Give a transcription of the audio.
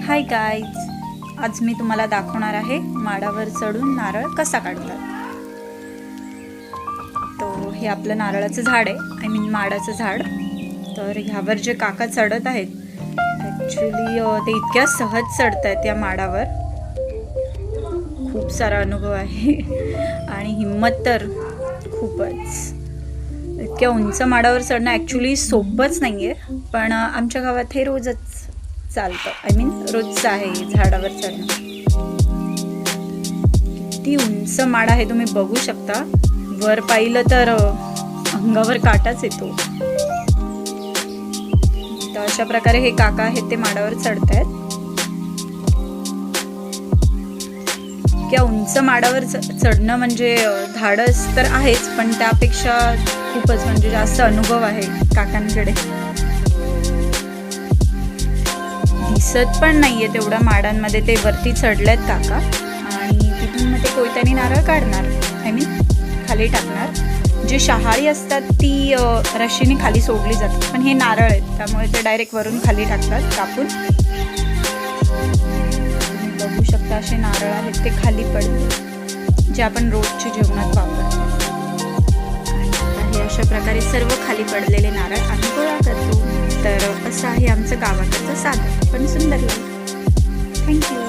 Hi guys, आज मी तुम्हाला दाखवणार आहे माडावर चढून नारळ कसा काढतात. तो हे आपलं नारळाचं झाड आहे, आय मीन माडाचं झाड. तर ह्यावर जे काका चढत आहेत ॲक्च्युली ते इतक्या सहज चढत आहेत या माडावर. खूप सारा अनुभव आहे आणि हिंमत तर खूपच. इतक्या उंच माडावर चढणं ॲक्च्युली सोपंच नाही आहे, पण आमच्या गावात हे रोजच चालतं. आय मीन रोजचं आहे झाडावर चढणं. ती उंच माड आहे, तुम्ही बघू शकता. वर पाहिलं तर अंगावर काटाच येतो. तर अशा प्रकारे हे काका आहेत ते माडावर चढतायत. इतक्या उंच माडावर चढणं म्हणजे धाडस तर आहेच, पण त्यापेक्षा खूपच म्हणजे जास्त अनुभव आहे काकांकडे. दिसत पण नाहीये तेवढ्या माडांमध्ये ते वरती चढलेत काका, आणि तिथून मग ते कोयत्याने नारळ काढणार, आय मीन खाली टाकणार. जी शहाळी असतात ती रशीने खाली सोडली जातात, पण हे नारळ आहेत त्यामुळे ते डायरेक्ट वरून खाली टाकतात कापून. तुम्ही बघू शकता असे नारळ आहेत ते खाली पडले, जे आपण रोजच्या जेवणात वापरतो. आणि हे अशा प्रकारे सर्व खाली पडलेले नारळ आम्ही गोळा करतो. तर असं आहे आमचं गावाकडचं साधं पण सुंदर. थँक्यू.